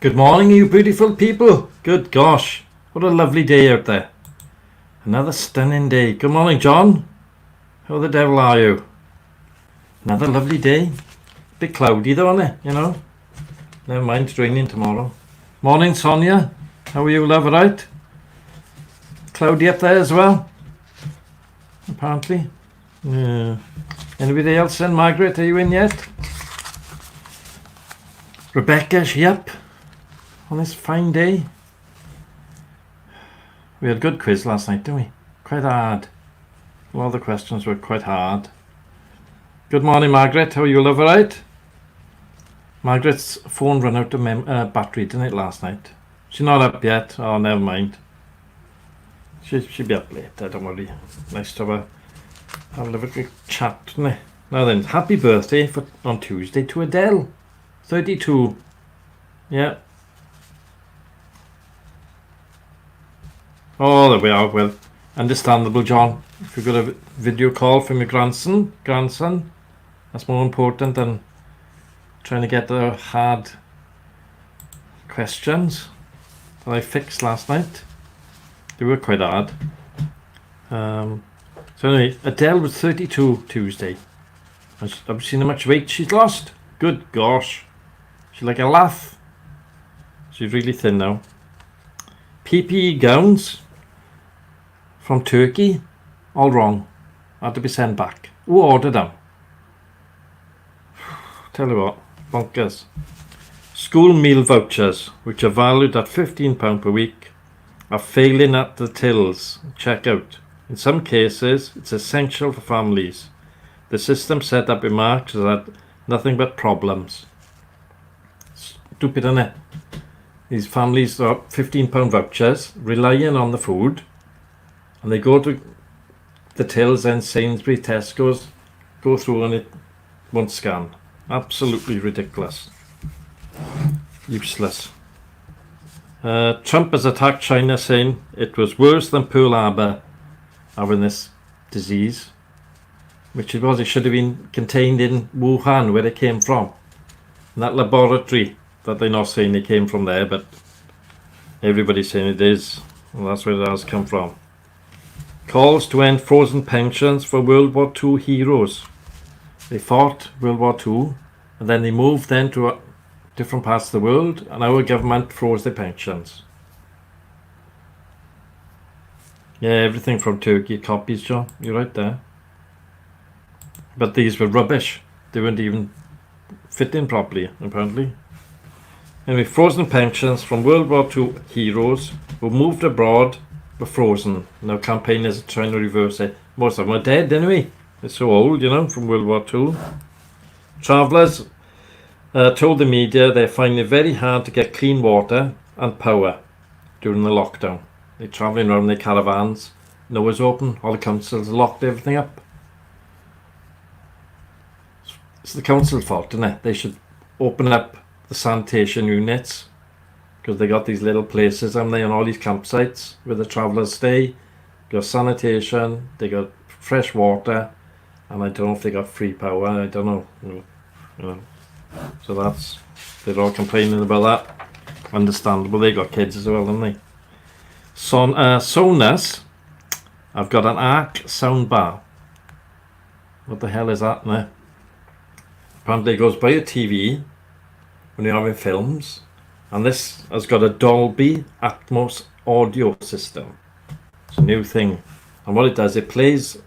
Good morning, you beautiful people. Good gosh, what a lovely day out there. Another stunning day. Good morning, John. How the devil are you? Another lovely day. Bit cloudy though, isn't it? You know. Never mind, it's raining tomorrow. Morning, Sonia. How are you, love? Right? Cloudy up there as well, apparently. Yeah. Anybody else then? Margaret, are you in yet? Rebecca, is she up on this fine day? We had a good quiz last night, didn't we? Quite hard. A lot of the questions were quite hard. Good morning, Margaret. How are you, love? Right? Margaret's phone ran out of battery, didn't it, last night? She's not up yet. Oh, never mind. She'll be up later, don't worry. Nice to have a little chat, isn't it? Now then, happy birthday on Tuesday to Adele. 32. Yeah. Oh, there we are. Well, understandable, John. If you've got a video call from your grandson, that's more important than trying to get the hard questions that I fixed last night. They were quite hard. So anyway, Adele was 32 Tuesday. Have you seen how much weight she's lost? Good gosh. She's like a laugh. She's really thin now. PPE gowns from Turkey, all wrong. Had to be sent back. Who ordered them? Tell you what, bonkers. School meal vouchers, which are valued at £15 per week, are failing at the tills checkout. In some cases, it's essential for families. The system set up in March has had nothing but problems. Stupid, isn't it? These families are £15 vouchers, relying on the food, and they go to the tills and Sainsbury's, Tesco's, go through and it won't scan. Absolutely ridiculous. Useless. Trump has attacked China, saying it was worse than Pearl Harbor having this disease, which it was. It should have been contained in Wuhan, where it came from, in that laboratory that they're not saying it came from there, but everybody's saying it is. Well, that's where it has come from. Calls to end frozen pensions for World War II heroes. They fought World War II, and then they moved then to different parts of the world, and our government froze their pensions. Yeah, everything from Turkey copies, John. You're right there. But these were rubbish. They weren't even fitting properly, apparently. Anyway, frozen pensions from World War II heroes who moved abroad were frozen. Now campaigners are trying to reverse it. Most of them are dead anyway. They're so old, you know, from World War II. Travellers told the media they're finding it very hard to get clean water and power during the lockdown. They're travelling around their caravans. Nowhere's open. All the councils locked everything up. It's the council's fault, isn't it? They should open up the sanitation units, because they got these little places, haven't they, on all these campsites where the travellers stay. They got sanitation, they got fresh water, and I don't know if they got free power. I don't know. You know. So they're all complaining about that. Understandable. They got kids as well, haven't they? Sonos. I've got an Arc soundbar. What the hell is that now? Apparently it goes by a TV when you're having films, and this has got a Dolby Atmos audio system. It's a new thing, and what it does, it plays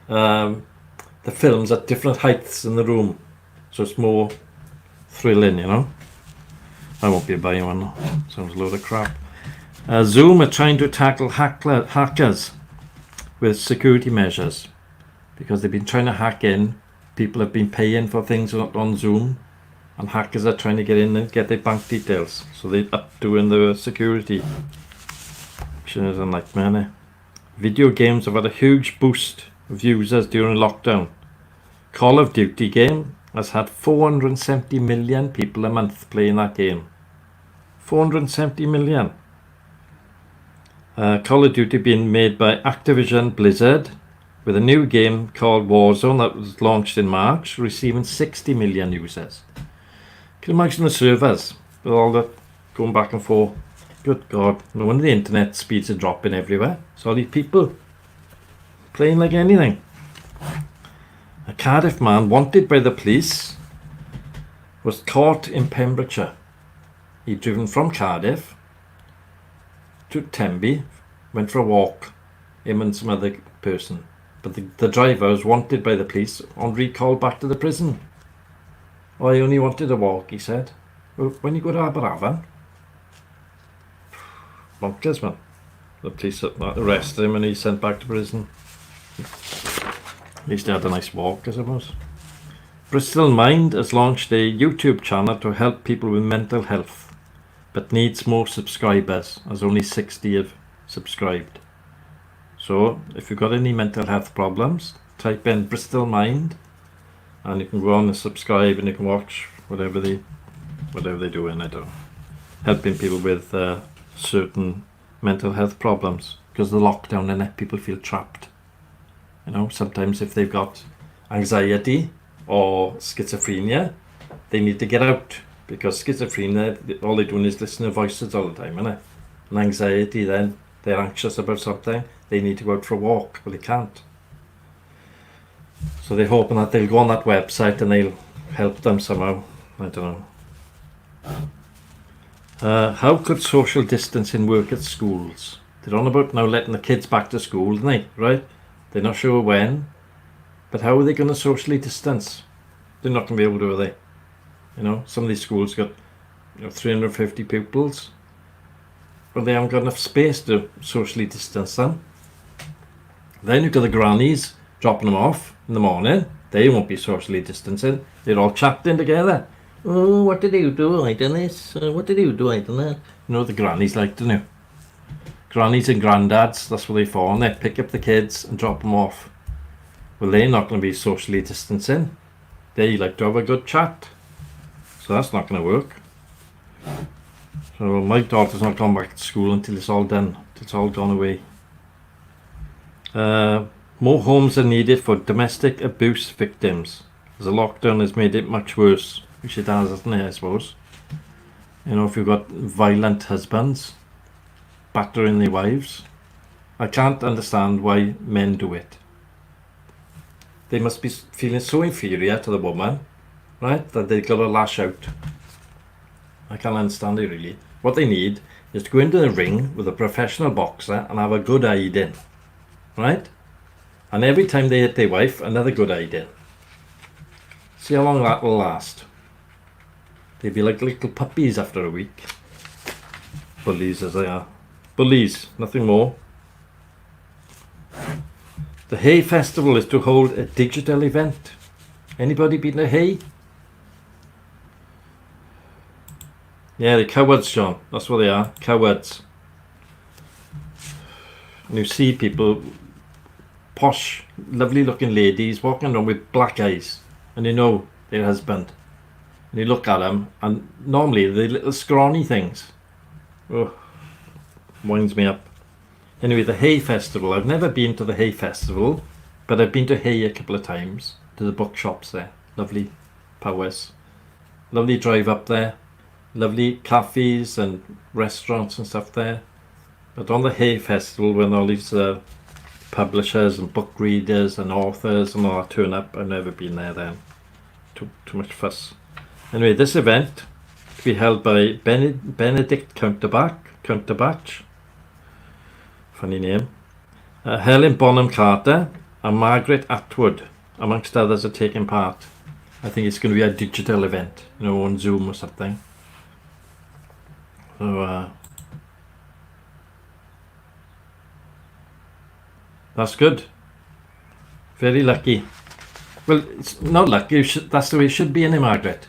the films at different heights in the room, so it's more thrilling, you know. I won't be buying one though. Sounds a load of crap. Zoom are trying to tackle hackers with security measures, because they've been trying to hack in. People have been paying for things on Zoom, and hackers are trying to get in and get their bank details, so they're up doing the security. Which is a nightmare, eh? Video games have had a huge boost of users during lockdown. Call of Duty game has had 470 million people a month playing that game. 470 million. Call of Duty being made by Activision Blizzard, with a new game called Warzone that was launched in March, receiving 60 million users. Can you imagine the servers with all the going back and forth. Good God, no wonder the internet speeds are dropping everywhere. So all these people playing like anything. A Cardiff man wanted by the police was caught in Pembrokeshire. He'd driven from Cardiff to Tenby, went for a walk, him and some other person. But the driver was wanted by the police on recall back to the prison. Oh, I only wanted a walk, he said. Well, when you go to Aberafan, bonkers, man. The police arrested him and he's sent back to prison. At least he had a nice walk, I suppose. Bristol Mind has launched a YouTube channel to help people with mental health, but needs more subscribers, as only 60 have subscribed. So, if you've got any mental health problems, type in Bristol Mind, and you can go on and subscribe, and you can watch whatever they're doing. I don't know, helping people with certain mental health problems, because the lockdown and that people feel trapped. You know, sometimes if they've got anxiety or schizophrenia, they need to get out, because schizophrenia, all they're doing is listening to voices all the time, innit? And anxiety, then they're anxious about something, they need to go out for a walk, but they can't. So they're hoping that they'll go on that website and they'll help them somehow. I don't know. How could social distancing work at schools? They're on about now letting the kids back to school, aren't they? Right? They're not sure when, but how are they going to socially distance? They're not going to be able to, are they? You know, some of these schools got 350 pupils, but they haven't got enough space to socially distance them. Then you've got the grannies dropping them off in the morning. They won't be socially distancing. They're all chatting together. Oh, what did you do? I done this. What did you do? I done that. You know what the grannies like, don't you? Grannies and granddads, that's what they for. And they pick up the kids and drop them off. Well, they're not going to be socially distancing. They like to have a good chat. So that's not going to work. So my daughter's not gone back to school until it's all done. Until it's all gone away. More homes are needed for domestic abuse victims, as the lockdown has made it much worse, which it has, hasn't it, I suppose. You know, if you've got violent husbands battering their wives, I can't understand why men do it. They must be feeling so inferior to the woman, right, that they've got to lash out. I can't understand it, really. What they need is to go into the ring with a professional boxer and have a good hiding, right? And every time they hit their wife, another good hiding. See how long that will last. They'd be like little puppies after a week. Bullies as they are. Bullies, nothing more. The Hay Festival is to hold a digital event. Anybody been to Hay? Yeah, they're cowards, John. That's what they are, cowards. And you see people, posh, lovely looking ladies walking around with black eyes, and you know their husband. And you look at them, and normally they're little scrawny things. Oh, winds me up. Anyway, the Hay Festival. I've never been to the Hay Festival, but I've been to Hay a couple of times, to the bookshops there. Lovely powers. Lovely drive up there. Lovely cafes and restaurants and stuff there. But on the Hay Festival, when all these publishers and book readers and authors and all that turn up, I've never been there then. Too much fuss. Anyway, this event to be held by Benedict Cumberbatch, funny name, Helene Bonham Carter and Margaret Atwood, amongst others, are taking part. I think it's going to be a digital event, on Zoom or something. So that's good. Very lucky. Well, it's not lucky. That's the way it should be, innit, Margaret?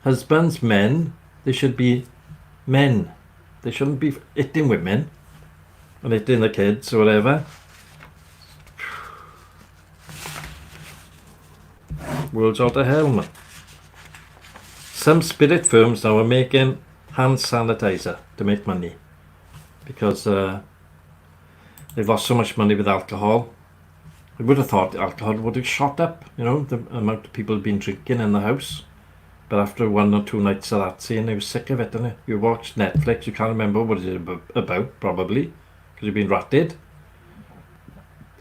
Husbands, men, they should be men. They shouldn't be hitting women and hitting the kids or whatever. World's out of hell, man. Some spirit firms now are making hand sanitizer to make money because they've lost so much money with alcohol. I would have thought alcohol would have shot up, the amount of people have been drinking in the house. But after 1 or 2 nights of that scene, I was sick of it, didn't I? You watch Netflix, you can't remember what it's about, probably, because you've been ratted.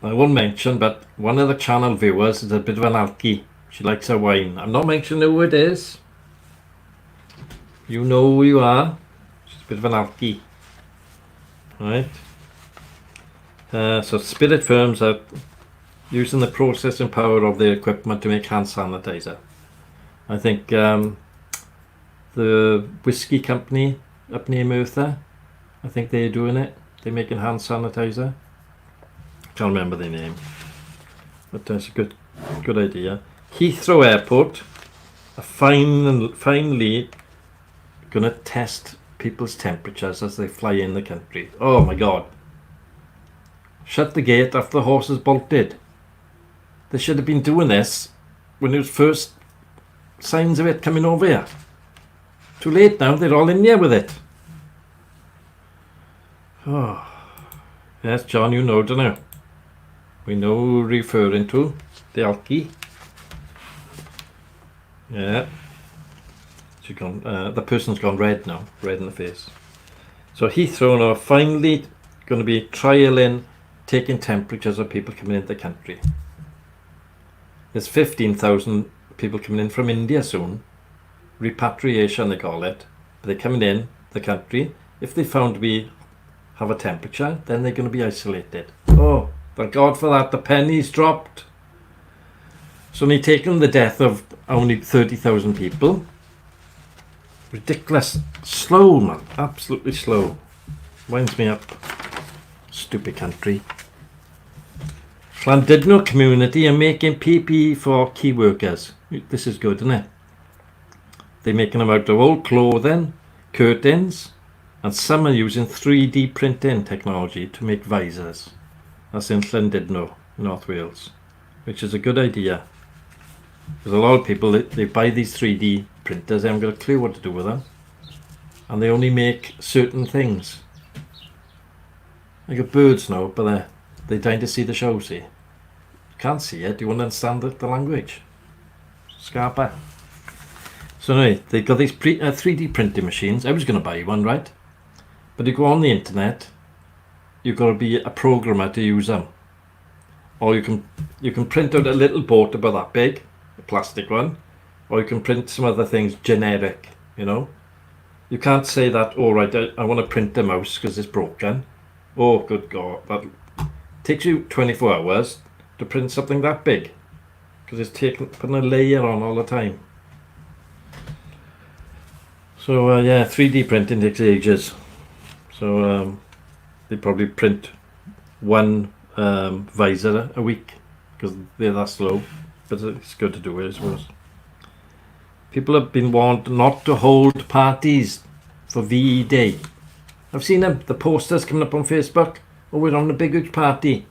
I won't mention, but one of the channel viewers is a bit of an alky. She likes her wine. I'm not mentioning who it is. You know who you are. She's a bit of an alky. Right? So spirit firms are using the processing power of their equipment to make hand sanitizer. I think the whiskey company up near Merthyr, I think they're doing it. They're making hand sanitizer. Can't remember their name, but that's a good idea. Heathrow Airport are finally going to test people's temperatures as they fly in the country. Oh my God. Shut the gate after the horses bolted. They should have been doing this when there was first signs of it coming over here. Too late now, they're all in here with it. Oh. Yes, John, you know, don't you? We know who we're referring to. The alky. Yeah. She's gone, the person's gone red now. Red in the face. So Heathrow are finally going to be trialling taking temperatures of people coming into the country. There's 15,000 people coming in from India soon. Repatriation, they call it. But they're coming in the country. If they found we have a temperature, then they're going to be isolated. Oh, thank God for that. The pennies dropped. It's only taken the death of only 30,000 people. Ridiculous. Slow, man. Absolutely slow. Winds me up. Stupid country. Llandudno community are making PPE for key workers. This is good, isn't it? They're making them out of old clothing, curtains, and some are using 3D printing technology to make visors. That's in Llandudno, North Wales, which is a good idea. There's a lot of people that they buy these 3D printers, they haven't got a clue what to do with them, and they only make certain things. I got birds now, but they're dying to see the show, see. Can't see it, you won't understand the language. Scarpa. So anyway, they've got these 3D printing machines. I was going to buy one, right? But you go on the internet, you've got to be a programmer to use them. Or you can print out a little boat about that big, a plastic one. Or you can print some other things generic, you know. You can't say that, oh right, I want to print a mouse because it's broken. Oh, good God. That takes you 24 hours to print something that big. Because it's putting a layer on all the time. So, yeah, 3D printing takes ages. So, they probably print one visor a week. Because they're that slow. But it's good to do it, I suppose. People have been warned not to hold parties for VE Day. I've seen them, the posters coming up on Facebook. Oh, we're on a big huge party.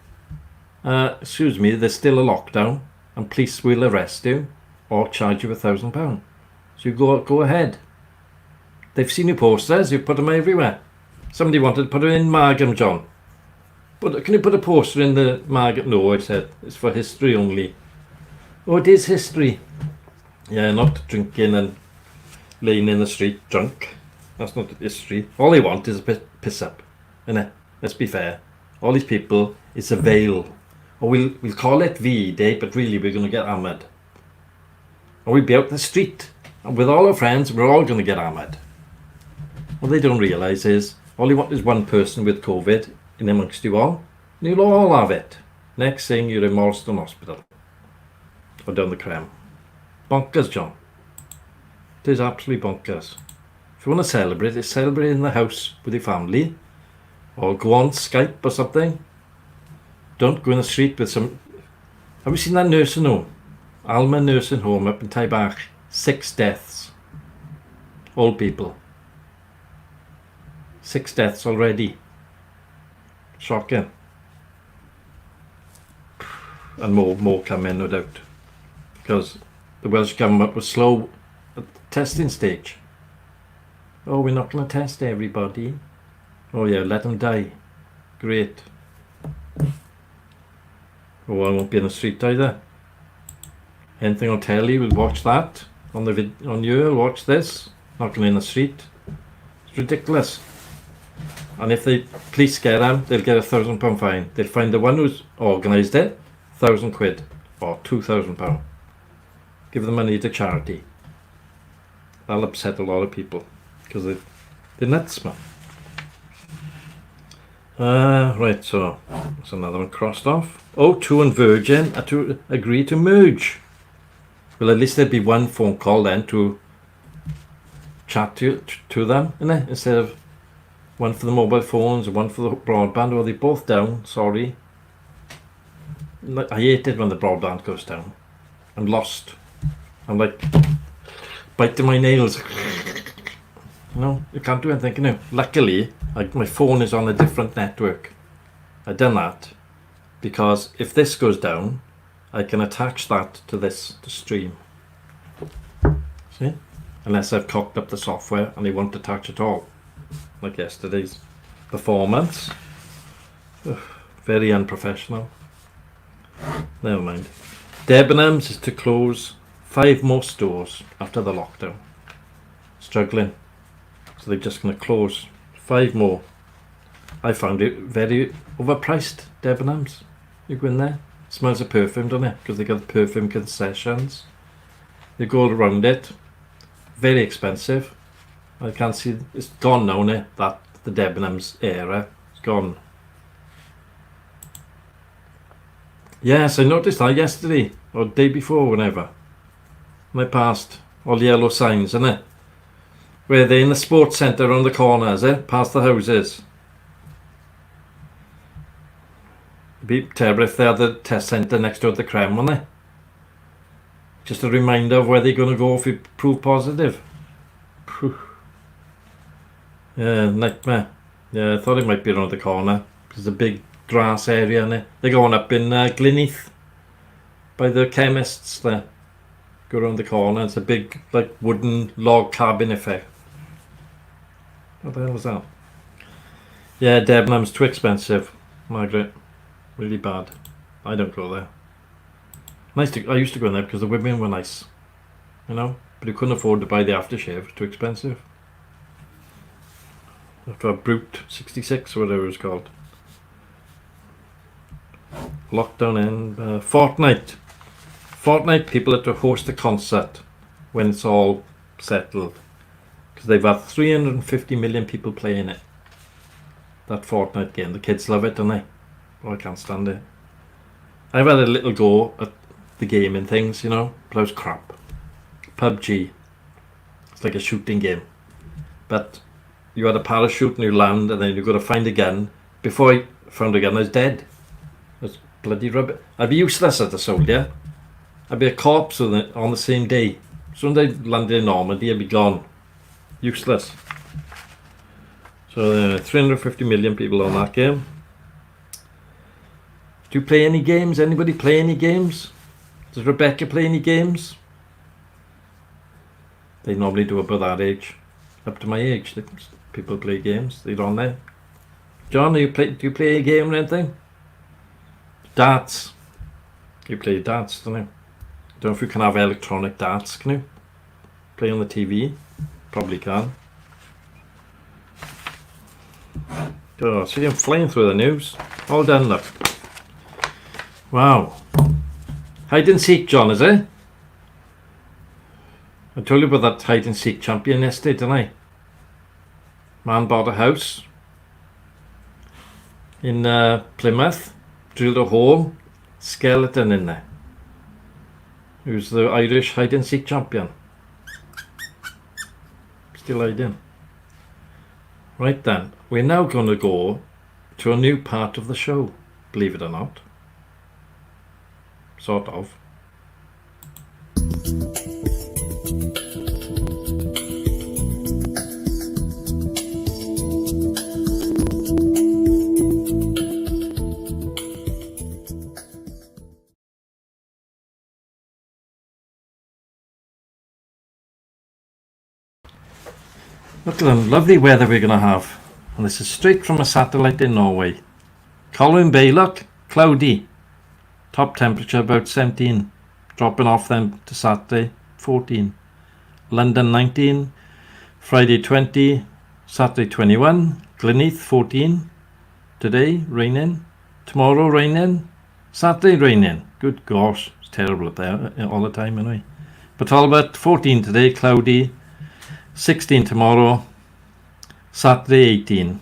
Excuse me, there's still a lockdown and police will arrest you or charge you £1,000. So you go ahead. They've seen your posters, you put them everywhere. Somebody wanted to put it in Margam, John. But can you put a poster in the Margam? No, I said, it's for history only. Oh, it is history. Yeah, not drinking and laying in the street drunk. That's not history. All they want is a bit piss up, innit? Let's be fair. All these people, it's a veil. Or we'll call it VE Day, but really we're going to get hammered. Or we'll be out in the street, and with all our friends, we're all going to get hammered. What they don't realise is, all you want is one person with COVID in amongst you all, and you'll all have it. Next thing, you're in Marston Hospital. Or down the Creme. Bonkers, John. It is absolutely bonkers. If you want to celebrate, it's celebrate in the house with your family. Or go on Skype or something. Don't go in the street with some... Have you seen that nursing home? Alma nursing home up in Taibach. 6 deaths. Old people. 6 deaths already. Shocking. And more coming, no doubt. Because the Welsh government was slow at the testing stage. Oh, we're not going to test everybody. Oh yeah, let them die. Great. Oh, I won't be in the street either. Anything on telly, we'll watch that. on you. Watch this. Knocking in the street. It's ridiculous. And if the police get them, they'll get £1,000 fine. They'll find the one who's organised it, £1,000 or £2,000. Give the money to charity. That'll upset a lot of people because they're nuts, man. Right, so that's another one crossed off. O2 and Virgin are to agree to merge. Well, at least there'd be one phone call then to chat to them, innit? Instead of one for the mobile phones and one for the broadband. Well, they're both down, sorry. I hate it when the broadband goes down. I'm lost. I'm like biting my nails. No, you can't do anything, can you? Luckily, my phone is on a different network. I've done that because if this goes down, I can attach that to this to stream. See? Unless I've cocked up the software and it won't attach at all. Like yesterday's performance. Ugh, very unprofessional. Never mind. Debenhams is to close 5 more stores after the lockdown. Struggling. So they're just going to close 5 more. I found it very overpriced, Debenhams. You go in there. It smells of perfume, doesn't it? Because they got perfume concessions. They go around it. Very expensive. I can't see, it's gone now, isn't it? That the Debenhams era. It's gone. Yes, I noticed that yesterday or the day before, whenever. When I passed all yellow signs, isn't it? Where they're in the sports centre around the corner, is it? Past the houses. It'd be terrible if they had the test centre next door to the Creme, wouldn't they? Just a reminder of where they're going to go if you prove positive. Yeah, nightmare. Yeah, I thought it might be around the corner. There's a big grass area in it. They're going up in Glynneath by the chemists there. Go around the corner. It's a big, like, wooden log cabin affair. What the hell was that? Yeah, Debenhams too expensive, Margaret. Really bad. I don't go there. Nice to. I used to go in there because the women were nice, you know. But you couldn't afford to buy the aftershave. Too expensive. After a Brute 66 or whatever it was called. Lockdown in Fortnite. Fortnite people are to host a concert when it's all settled. Because they've had 350 million people playing it. That Fortnite game. The kids love it, don't they? Oh, I can't stand it. I've had a little go at the gaming things, you know, but I was crap. PUBG. It's like a shooting game. But you had a parachute and you land and then you've got to find a gun. Before I found a gun, I was dead. I was bloody rubbish. I'd be useless as a soldier. I'd be a corpse on the same day. As soon as I landed in Normandy, I'd be gone. Useless. So 350 million people on that game. Do you play any games? Anybody play any games? Does Rebecca play any games? They normally do about that age. Up to my age, people play games. They're on there. John, do you play a game or anything? Darts. You play darts, don't you? Don't know if you can have electronic darts, can you? Play on the TV? Probably can. Oh, see, I'm flying through the news. All done, look. Wow. Hide and seek, John, is it? I told you about that hide and seek champion yesterday, didn't I? Man bought a house in Plymouth, drilled a hole, skeleton in there. He was the Irish hide and seek champion. Still hiding. Right then, we're now going to go to a new part of the show, believe it or not. Sort of. Look at the lovely weather we're going to have. And this is straight from a satellite in Norway. Colwyn Bay, look, cloudy. Top temperature about 17. Dropping off then to Saturday, 14. London 19, Friday 20, Saturday 21, Gleneath 14, today raining, tomorrow raining, Saturday raining. Good gosh, it's terrible up there all the time anyway. But Talbot 14 today, cloudy, 16 tomorrow, Saturday 18.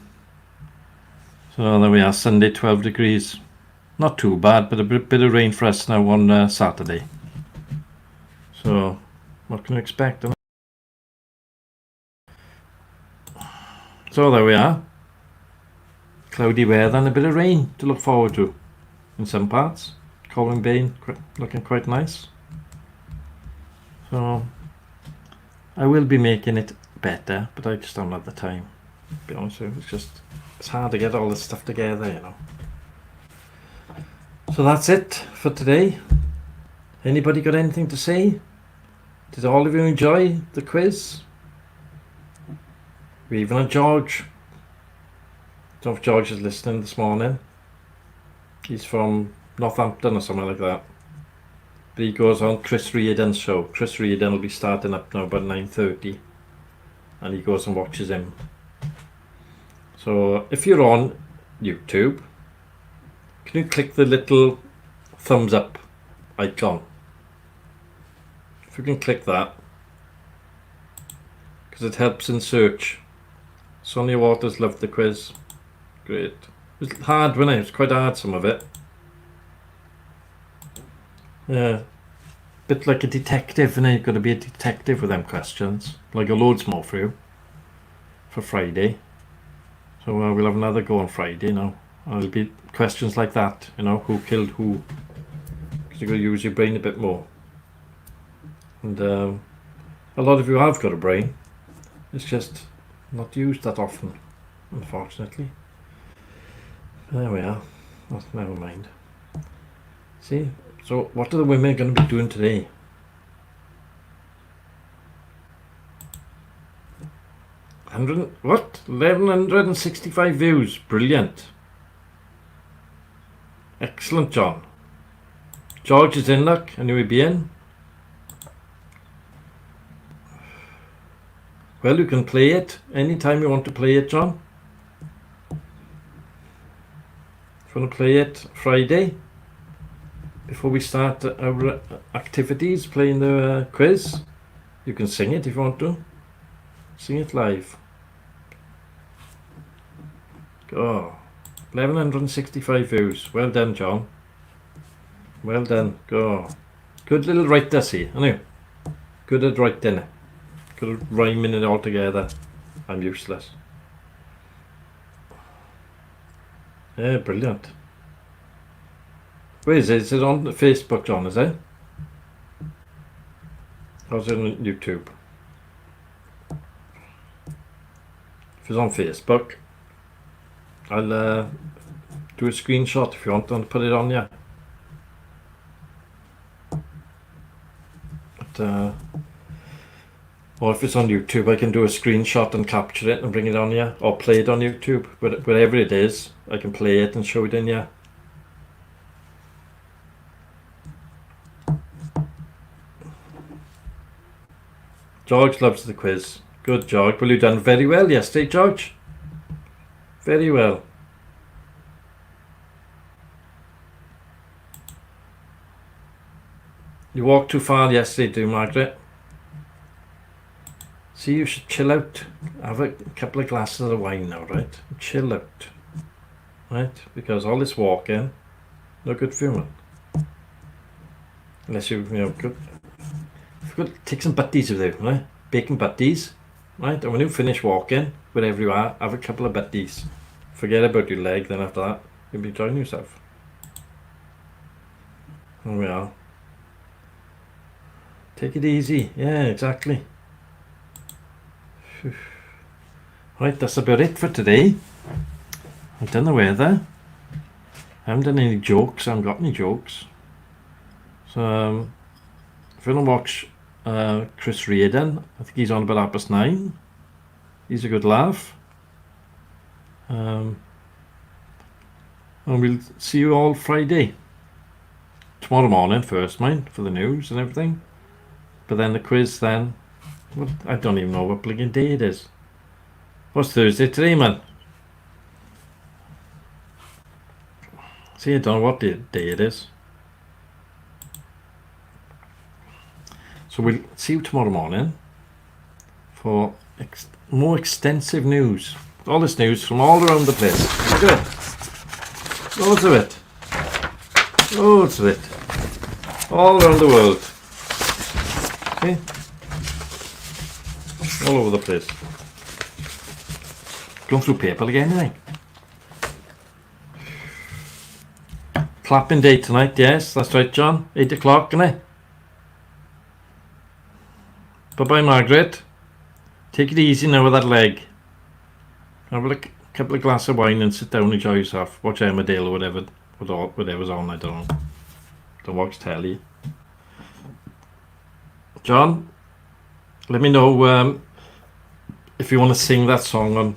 So there we are, Sunday 12 degrees. Not too bad, but a bit of rain for us now on Saturday. So what can you expect? So there we are. Cloudy weather and a bit of rain to look forward to in some parts. Colwyn Bay looking quite nice. So I will be making it better, but I just don't have the time. To be honest with you, it's hard to get all this stuff together, you know. So that's it for today. Anybody got anything to say? Did all of you enjoy the quiz? We even had George. Don't know if George is listening this morning. He's from Northampton or something like that. But he goes on Chris Reardon's show. Chris Reardon will be starting up now about 9:30. And he goes and watches him. So if you're on YouTube, can you click the little thumbs up icon? If you can click that, because it helps in search. Sonia Waters loved the quiz. Great. It was hard, wasn't it? It was quite hard, some of it. Yeah. Bit like a detective, and you've got to be a detective with them questions. Like a loads more for you for Friday. So we'll have another go on Friday now. And it'll be questions like that, you know, who killed who. Because you've got to use your brain a bit more. And a lot of you have got a brain. It's just not used that often, unfortunately. There we are. Oh, never mind. See, so what are the women going to be doing today? What? 1165 views. Brilliant. Excellent, John. George is in luck, and he'll be in. Well, you can play it anytime you want to play it, John. If you want to play it Friday, before we start our activities, playing the quiz, you can sing it if you want to. Sing it live. Oh, 1165 views. Well done, John. Well done. Go. Good little writer, see, aren't you? Good at writing it. Good at rhyming it all together. I'm useless. Yeah, brilliant. Where is it? Is it on Facebook, John, is it? Or is it on YouTube? If it's on Facebook, I'll do a screenshot if you want and put it on you. But, or if it's on YouTube, I can do a screenshot and capture it and bring it on you, or play it on YouTube. But whatever it is, I can play it and show it in you. George loves the quiz. Good, George. Well, you done very well yesterday, George. Very well. You walked too far yesterday, do you, Margaret? See, you should chill out. Have a couple of glasses of wine now, right? Chill out. Right? Because all this walking, no good for you, man. Unless you know, you've got to take some butties with you, right? Bacon butties, right? And when you finish walking, wherever you are, have a couple of butties. Forget about your leg, then after that, you'll be enjoying yourself. There we are. Take it easy. Yeah, exactly. Right, that's about it for today. I've done the weather. I haven't done any jokes. I haven't got any jokes. So, if you want to watch Chris Reardon, I think he's on about 9:30. He's a good laugh. And we'll see you all Friday. Tomorrow morning first, mind, for the news and everything. But then the quiz then What? I don't even know what blinking day it is. What's Thursday today, man? See, I don't know what day it is. So we'll see you tomorrow morning for more extensive news. All this news from all around the place. Look at it. Loads of it. Loads of it. All around the world. Okay? All over the place. Going through paper again, eh? Clapping day tonight, yes, that's right, John. 8 o'clock, innit? Bye-bye, Margaret. Take it easy now with that leg. Have a couple of glasses of wine and sit down and enjoy yourself. Watch Adele or whatever's on, I don't know. Don't watch telly. John, let me know if you want to sing that song on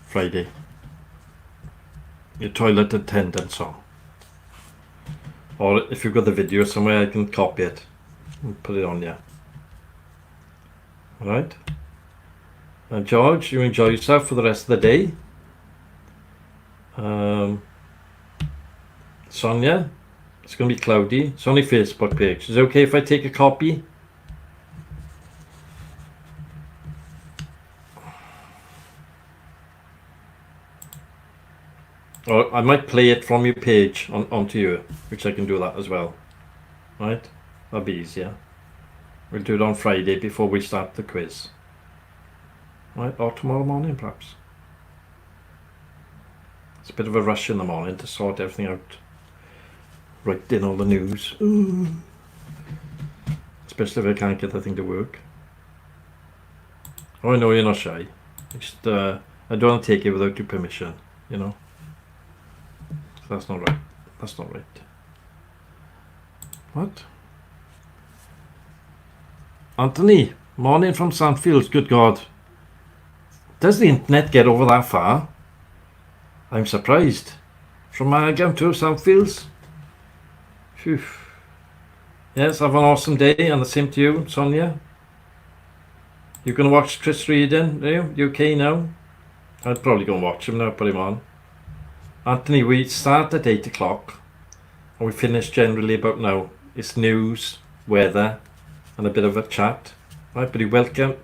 Friday. Your toilet attendant song. Or if you've got the video somewhere, I can copy it and put it on you. Alright? And George, you enjoy yourself for the rest of the day. Sonia, it's going to be cloudy. It's only Facebook page. Is it okay if I take a copy? Or I might play it from your page onto you, which I can do that as well. Right? That'll be easier. We'll do it on Friday before we start the quiz. Right? Or tomorrow morning perhaps. It's a bit of a rush in the morning to sort everything out. Write in all the news. Ooh. Especially if I can't get the thing to work. Oh, I know you're not shy. Just, I don't want to take it without your permission, you know. So that's not right. That's not right. What? Anthony, morning from Sandfields. Good God. Does the internet get over that far? I'm surprised. From Margam to Sandfields. Phew. Yes, have an awesome day, and the same to you, Sonia. You're going to watch Chris Reading, are you? You okay now? I'd probably go and watch him now, put him on. Anthony, we start at 8 o'clock and we finish generally about now. It's news, weather, and a bit of a chat. Right, but you're welcome.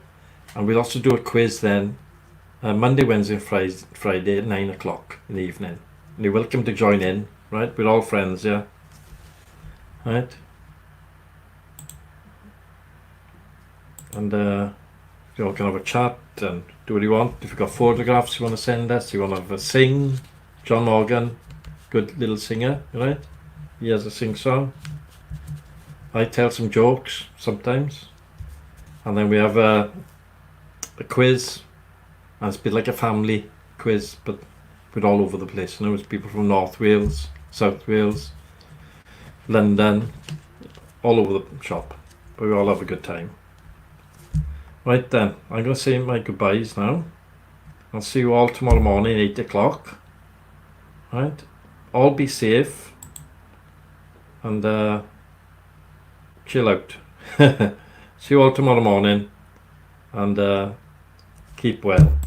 And we'll also do a quiz then, Monday, Wednesday, and Friday at 9 o'clock in the evening. And you're welcome to join in, right? We're all friends, yeah? Right? And you all can have a chat and do what you want. If you've got photographs you want to send us, you want to have a sing. John Morgan, good little singer, right? He has a sing song. I tell some jokes sometimes. And then we have a quiz. And it's a bit like a family quiz, but we're all over the place. You know, it's people from North Wales, South Wales, London, all over the shop. But we all have a good time. Right then, I'm going to say my goodbyes now. I'll see you all tomorrow morning, 8 o'clock. Right? All be safe. And chill out. See you all tomorrow morning. And keep well.